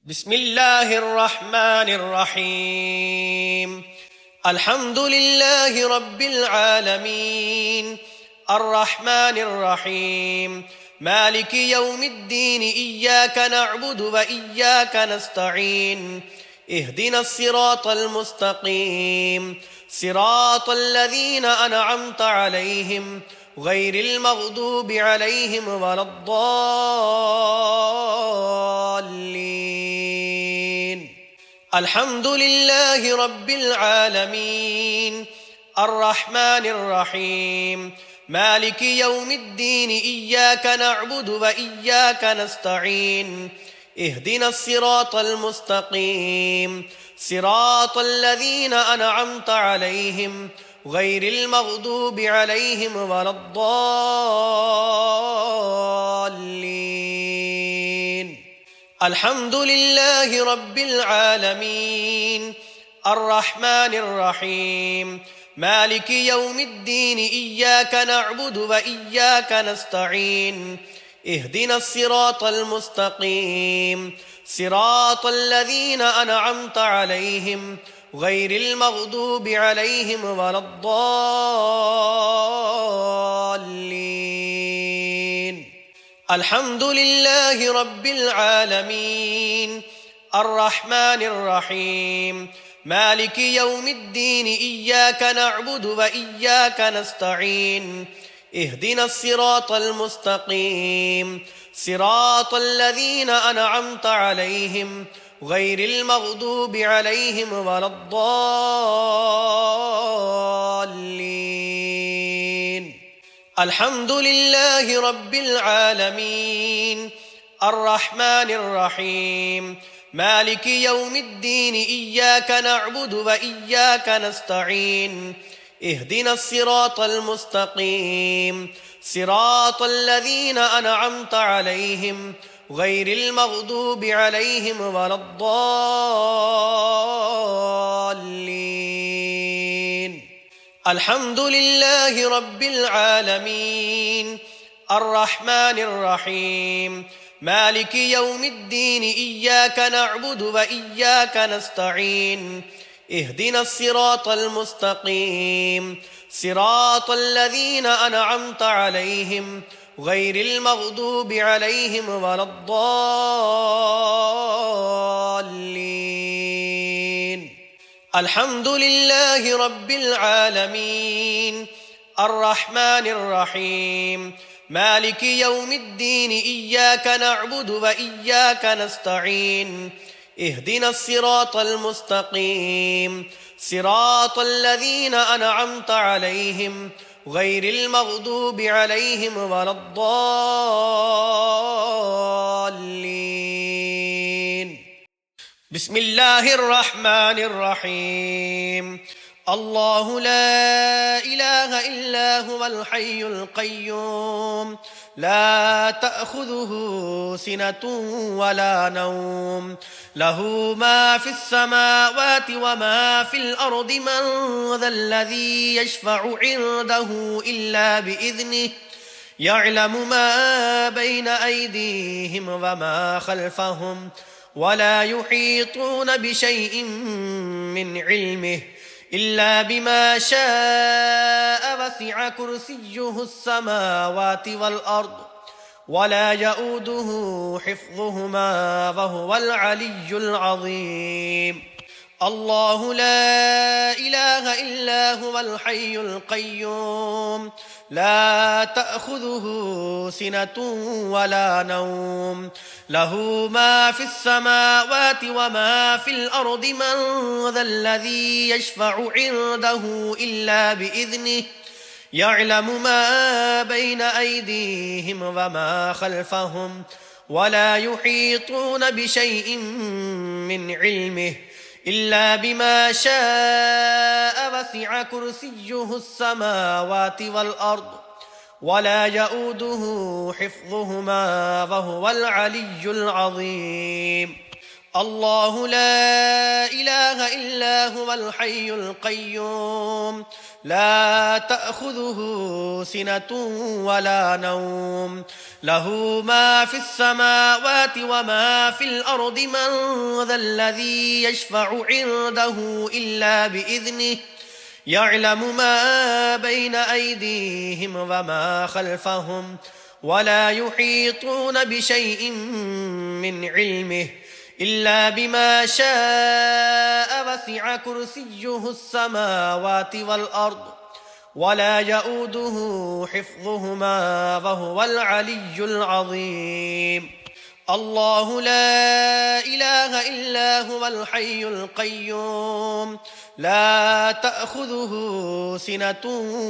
بسم الله الرحمن الرحيم. الحمد لله رب العالمين، الرحمن الرحيم، مالك يوم الدين. إياك نعبد وإياك نستعين. اهدنا الصراط المستقيم، صراط الذين أنعمت عليهم غير المغضوب عليهم ولا الضالين. الحمد لله رب العالمين، الرحمن الرحيم، مالك يوم الدين. إياك نعبد وإياك نستعين. اهدنا الصراط المستقيم، صراط الذين أنعمت عليهم غير المغضوب عليهم ولا الضالين. الحمد لله رب العالمين، الرحمن الرحيم، مالك يوم الدين. إياك نعبد وإياك نستعين. اهدنا الصراط المستقيم، صراط الذين أنعمت عليهم غير المغضوب عليهم ولا الضالين. الحمد لله رب العالمين، الرحمن الرحيم، مالك يوم الدين. إياك نعبد وإياك نستعين. اهدنا الصراط المستقيم، صراط الذين أنعمت عليهم غير المغضوب عليهم ولا الضالين. الحمد لله رب العالمين، الرحمن الرحيم، مالك يوم الدين. إياك نعبد وإياك نستعين. اهدنا الصراط المستقيم، صراط الذين أنعمت عليهم غير المغضوب عليهم ولا الضالين. الحمد لله رب العالمين، الرحمن الرحيم، مالك يوم الدين. إياك نعبد وإياك نستعين. اهدنا الصراط المستقيم، صراط الذين أنعمت عليهم غير المغضوب عليهم ولا الضالين. الحمد لله رب العالمين، الرحمن الرحيم، مالك يوم الدين. إياك نعبد وإياك نستعين. اهدنا الصراط المستقيم، صراط الذين أنعمت عليهم غير المغضوب عليهم ولا الضالين. بسم الله الرحمن الرحيم. الله لا إله إلا هو الحي القيوم، لا تأخذه سنة ولا نوم، له ما في السماوات وما في الأرض. من ذا الذي يشفع عنده إلا بإذنه، يعلم ما بين أيديهم وما خلفهم، ولا يحيطون بشيء من علمه إلا بما شاء. وسع كرسيه السماوات والأرض، ولا يؤوده حفظهما وهو العلي العظيم. الله لا إله إلا هو الحي القيوم، لا تأخذه سنة ولا نوم، له ما في السماوات وما في الأرض. من ذا الذي يشفع عنده إلا بإذنه، يعلم ما بين أيديهم وما خلفهم، ولا يحيطون بشيء من علمه إلا بما شاء. وسع كرسيه السماوات والأرض، ولا يؤوده حفظهما وهو العلي العظيم. الله لا إله إلا هو الحي القيوم، لا تأخذه سنة ولا نوم، له ما في السماوات وما في الأرض من ذا الذي يشفع عنده إلا بإذنه يعلم ما بين أيديهم وما خلفهم ولا يحيطون بشيء من علمه إلا بما شاء وسع كرسيه السماوات والأرض ولا يؤوده حفظهما وهو العلي العظيم الله لا إله إلا هو الحي القيوم لا تأخذه سنة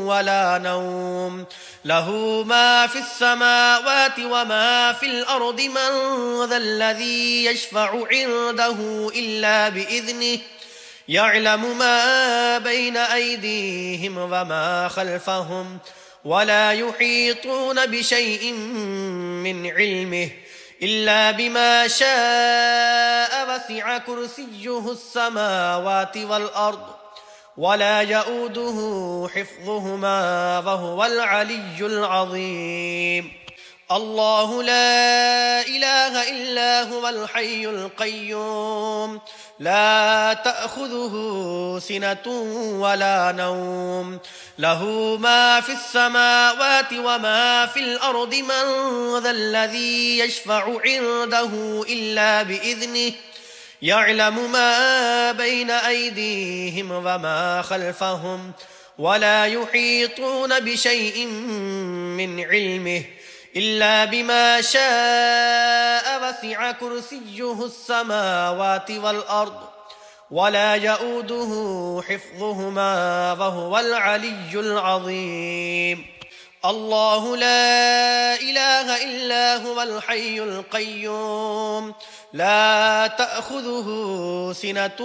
ولا نوم له ما في السماوات وما في الأرض من ذا الذي يشفع عنده إلا بإذنه يعلم ما بين أيديهم وما خلفهم ولا يحيطون بشيء من علمه إلا بما شاء وسع كرسيه السماوات والأرض ولا يؤوده حفظهما وهو العلي العظيم الله لا إله إلا هو الحي القيوم لا تأخذه سنة ولا نوم له ما في السماوات وما في الأرض من ذا الذي يشفع عنده إلا بإذنه يعلم ما بين أيديهم وما خلفهم ولا يحيطون بشيء من علمه إلا بما شاء وسع كرسيه السماوات والأرض ولا يؤوده حفظهما وهو العلي العظيم الله لا إله إلا هو الحي القيوم لا تأخذه سنة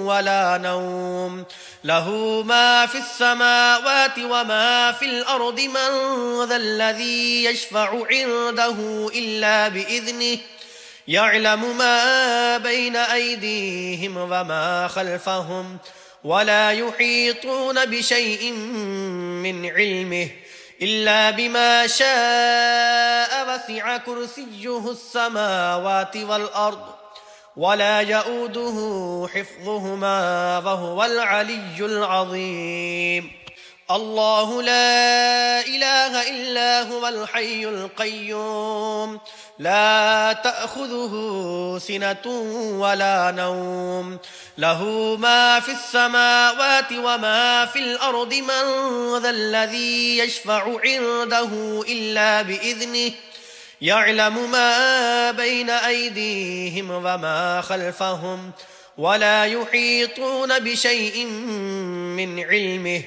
ولا نوم له ما في السماوات وما في الأرض من ذا الذي يشفع عنده إلا بإذنه يعلم ما بين أيديهم وما خلفهم ولا يحيطون بشيء من علمه إلا بما شاء وسع كرسيه السماوات والأرض ولا يؤوده حفظهما وهو العلي العظيم الله لا إله إلا هو الحي القيوم لا تأخذه سنة ولا نوم له ما في السماوات وما في الأرض من ذا الذي يشفع عنده إلا بإذنه يعلم ما بين أيديهم وما خلفهم ولا يحيطون بشيء من علمه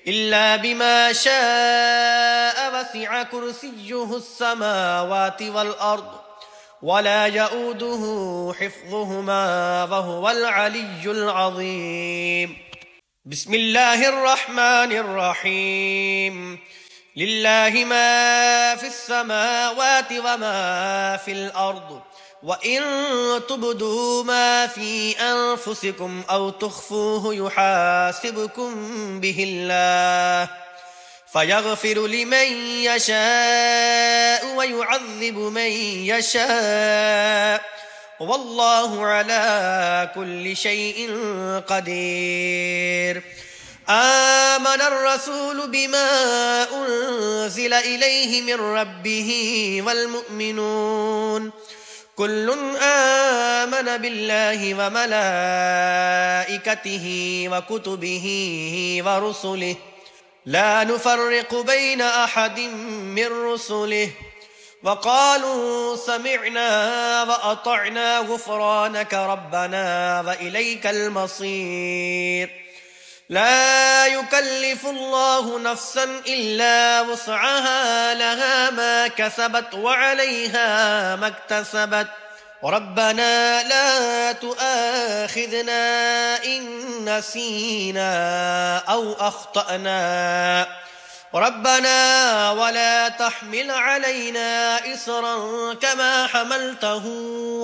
إلا بما شاء وسع كرسيه السماوات والأرض ولا يؤوده حفظهما وهو العلي العظيم بسم الله الرحمن الرحيم لله ما في السماوات وما في الأرض وإن تبدوا ما في أنفسكم أو تخفوه يحاسبكم به الله فيغفر لمن يشاء ويعذب من يشاء والله على كل شيء قدير آمن الرسول بما أنزل إليه من ربه والمؤمنون كل آمن بالله وملائكته وكتبه ورسله لا نفرق بين أحد من رسله وقالوا سمعنا وأطعنا غفرانك ربنا وإليك المصير لا يكلف الله نفسا إلا وسعها لها ما كسبت وعليها ما اكتسبت ربنا لا تؤاخذنا إن نسينا أو أخطأنا ربنا ولا تحمل علينا إصرا كما حملته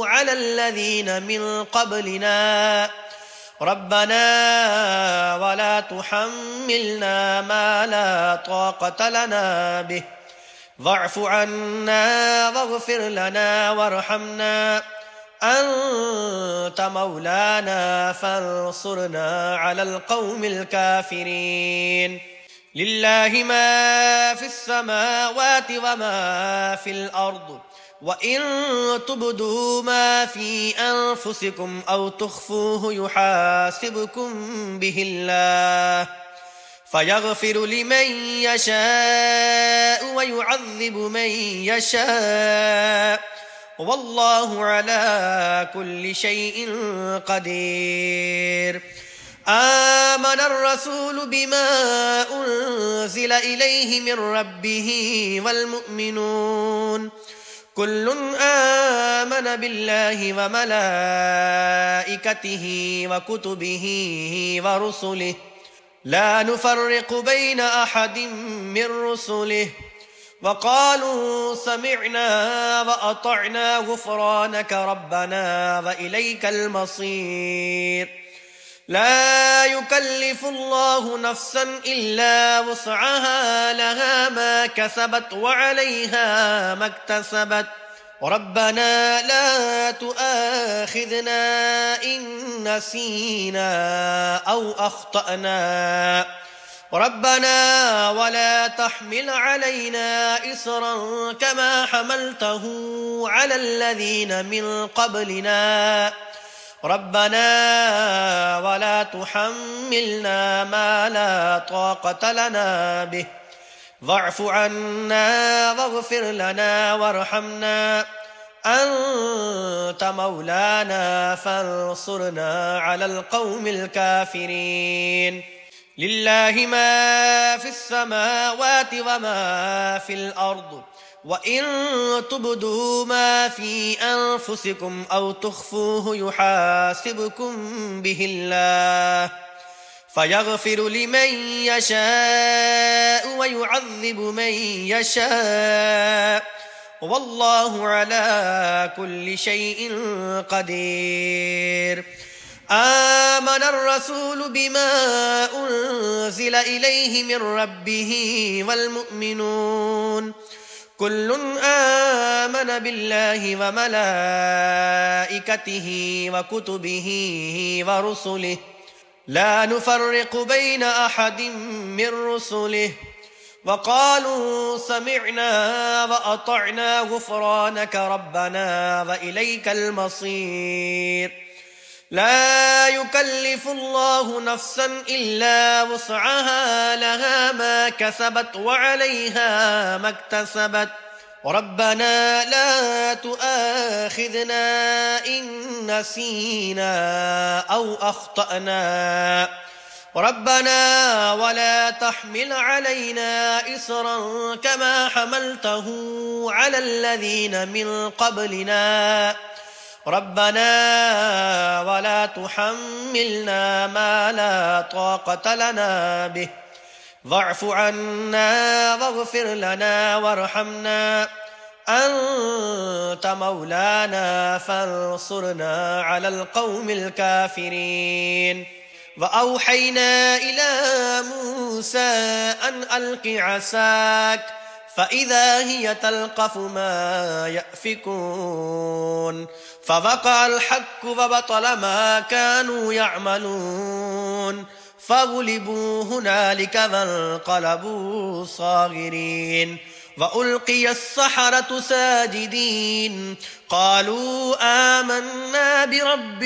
على الذين من قبلنا ربنا ولا تحملنا ما لا طاقة لنا به واعف عنا واغفر لنا وارحمنا أنت مولانا فانصرنا على القوم الكافرين. لله ما في السماوات وما في الأرض وإن تبدوا ما في أنفسكم أو تخفوه يحاسبكم به الله فيغفر لمن يشاء ويعذب من يشاء والله على كل شيء قدير. آمن الرسول بما أنزل إليه من ربه والمؤمنون كل آمن بالله وملائكته وكتبه ورسله لا نفرق بين أحد من رسله وقالوا سمعنا وأطعنا غفرانك ربنا وإليك المصير. لا يكلف الله نفسا إلا وسعها لها ما كسبت وعليها ما اكتسبت ربنا لا تؤاخذنا إن نسينا أو أخطأنا ربنا ولا تحمل علينا إصرا كما حملته على الذين من قبلنا ربنا ولا تحملنا ما لا طاقة لنا به واعف عنا واغفر لنا وارحمنا أنت مولانا فانصرنا على القوم الكافرين. لله ما في السماوات وما في الأرض وإن تبدوا ما في أنفسكم أو تخفوه يحاسبكم به الله فيغفر لمن يشاء ويعذب من يشاء والله على كل شيء قدير. آمن الرسول بما أنزل إليه من ربه والمؤمنون كل آمن بالله وملائكته وكتبه ورسله لا نفرق بين أحد من رسله وقالوا سمعنا وأطعنا غفرانك ربنا وإليك المصير. لا يكلف الله نفسا إلا وسعها لها ما كسبت وعليها ما اكتسبت ربنا لا تؤاخذنا إن نسينا أو أخطأنا ربنا ولا تحمل علينا إصرا كما حملته على الذين من قبلنا ربنا ولا تحملنا ما لا طاقة لنا به واعف عنا واغفر لنا وارحمنا أنت مولانا فانصرنا على القوم الكافرين. وأوحينا إلى موسى أن ألق عصاك فإذا هي تلقف ما يأفكون فوقع الحق وبطل ما كانوا يعملون فغلبوا هنالك وانقلبوا صاغرين وألقي السحرة ساجدين قالوا آمنا برب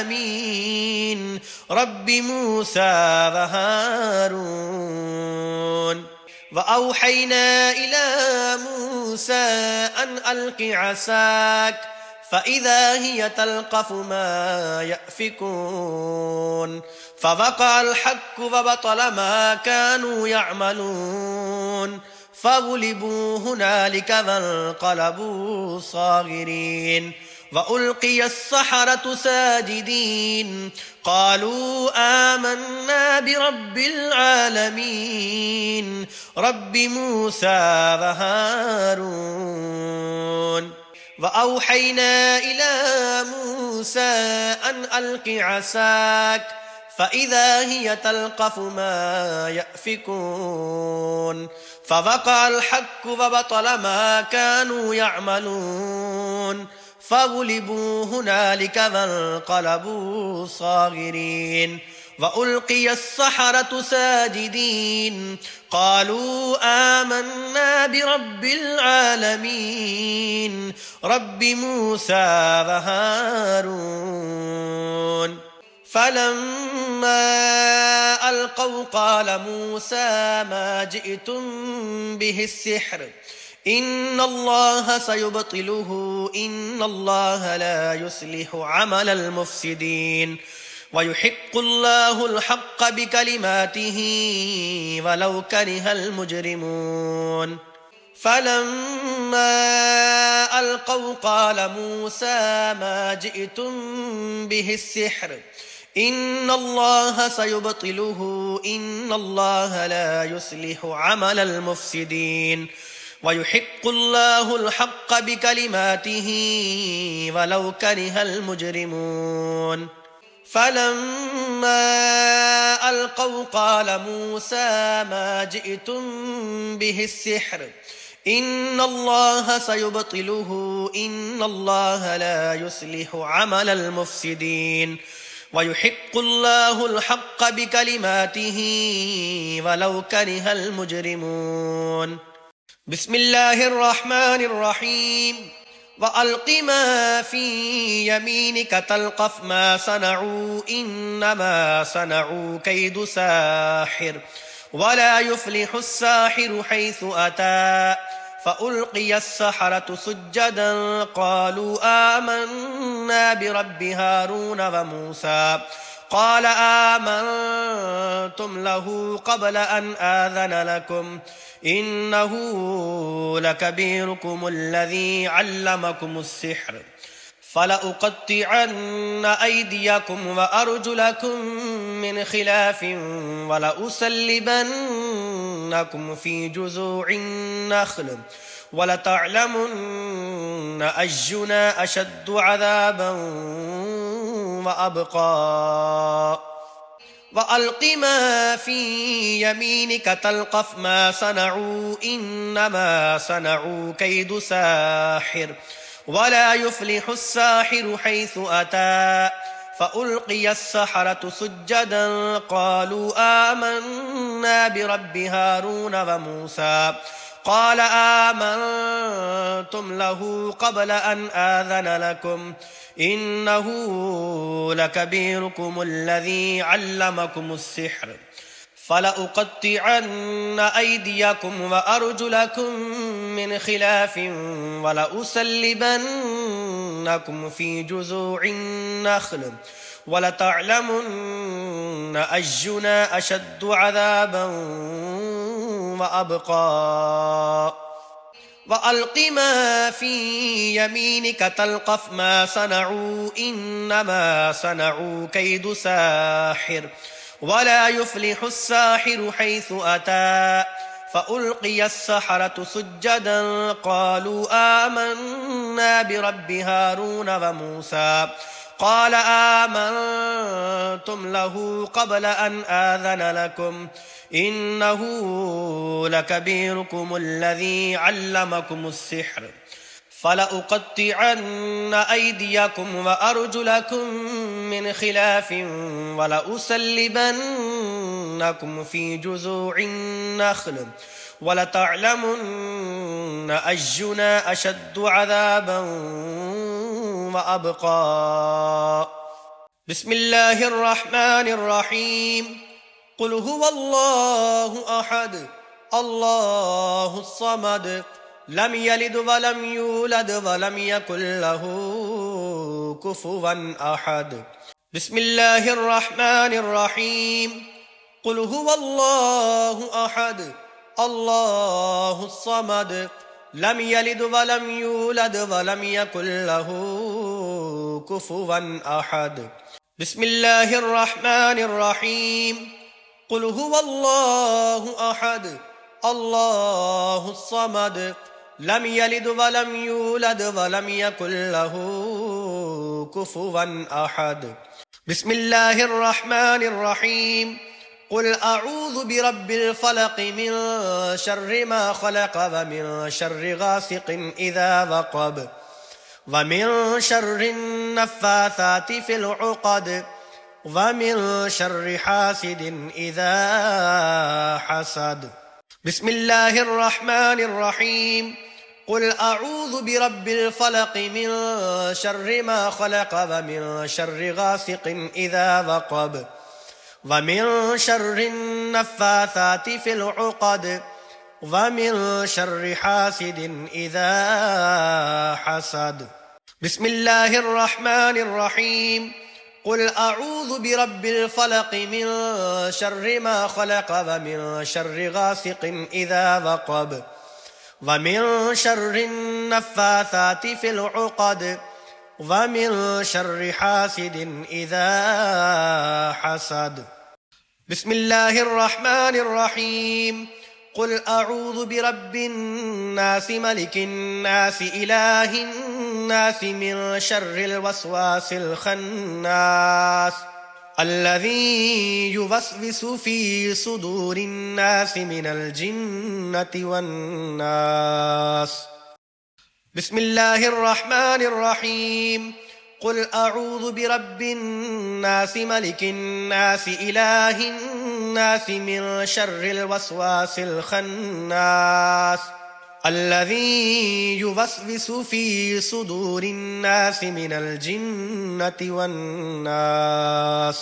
العالمين رب موسى وهارون. وأوحينا إلى موسى أن ألق عصاك فإذا هي تلقف ما يأفكون فوقع الحق وبطل ما كانوا يعملون فغلبوا هنالك وانقلبوا صاغرين وألقي السحرة ساجدين قالوا آمنا برب العالمين رب موسى وهارون. وأوحينا إلى موسى أن ألق عصاك فإذا هي تلقف ما يأفكون فوقع الحق وبطل ما كانوا يعملون فغلبوا هنالك وانقلبوا صاغرين وألقي السحرة ساجدين قالوا آمنا برب العالمين رب موسى وهارون فلما ألقوا قال موسى ما جئتم به السحر إن الله سيبطله إن الله لا يصلح عمل المفسدين ويحق الله الحق بكلماته ولو كره المجرمون فلما ألقوا قال موسى ما جئتم به السحر إن الله سيبطله إن الله لا يصلح عمل المفسدين ويحق الله الحق بكلماته ولو كره المجرمون فلما ألقوا قال موسى ما جئتم به السحر إن الله سيبطله إن الله لا يصلح عمل المفسدين ويحق الله الحق بكلماته ولو كره المجرمون بسم الله الرحمن الرحيم وألق ما في يمينك تلقف ما صنعوا إنما صنعوا كيد ساحر ولا يفلح الساحر حيث أتى فألقي السحرة سجدا قالوا آمنا برب هارون وموسى قال آمنتم له قبل أن آذن لكم إنه لكبيركم الذي علمكم السحر فلأقطعن أيديكم وأرجلكم من خلاف ولأصلبنكم في جذوع النخل ولتعلمن أينا أشد عذابا وأبقى وألق ما في يمينك تلقف ما صنعوا إنما صنعوا كيد ساحر ولا يفلح الساحر حيث أتى فألقي السحرة سجدا قالوا آمنا برب هارون وموسى قال آمنتم له قبل أن آذن لكم إنه لكبيركم الذي علمكم السحر فلأقطعن أيديكم وأرجلكم من خلاف ولأصلبنكم في جذوع النخل ولتعلمن أينا أشد عذابا وأبقى وألق ما في يمينك تلقف ما صنعوا إنما صنعوا كيد ساحر ولا يفلح الساحر حيث أتى فألقي السحرة سجدا قالوا آمنا برب هارون وموسى قال آمنتم له قبل أن آذن لكم إنه لكبيركم الذي علمكم السحر فلأقطعن أيديكم وأرجلكم من خلاف ولأصلبنكم في جذوع النخل ولتعلمن أينا أشد عذابا وأبقى بسم الله الرحمن الرحيم قل هو الله أحد الله الصمد لم يلد ولم يولد ولم يكن له كفوا أحد بسم الله الرحمن الرحيم قل هو الله أحد الله الصمد لم يلد ولم يولد ولم يكن له كفوا أحد بسم الله الرحمن الرحيم قل هو الله أحد الله الصمد لم يلد ولم يولد ولم يكن له كفوا أحد بسم الله الرحمن الرحيم قل أعوذ برب الفلق من شر ما خلق ومن شر غاسق إذا وقب ومن شر النفاثات في العقد ومن شر حاسد إذا حسد بسم الله الرحمن الرحيم قل أعوذ برب الفلق من شر ما خلق ومن شر غاسق إذا وقب ومن شر النفاثات في العقد ومن شر حاسد إذا حسد بسم الله الرحمن الرحيم قل أعوذ برب الفلق من شر ما خلق ومن شر غاسق إذا وقب ومن شر النفاثات في العقد ومن شر حاسد إذا حسد بسم الله الرحمن الرحيم قل أعوذ برب الناس ملك الناس إله الناس من شر الوسواس الخناس الذي يوسوس في صدور الناس من الجنة والناس بسم الله الرحمن الرحيم قل أعوذ برب الناس ملك الناس إله الناس من شر الوسواس الخناس الذي يوسوس في صدور الناس من الجنة والناس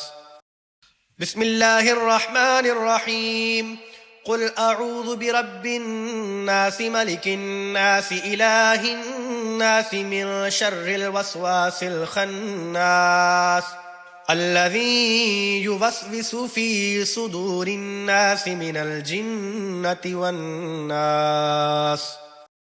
بسم الله الرحمن الرحيم قل أعوذ برب الناس ملك الناس إله الناس من شر الوسواس الخناس الذي يوسوس في صدور الناس من الجنة والناس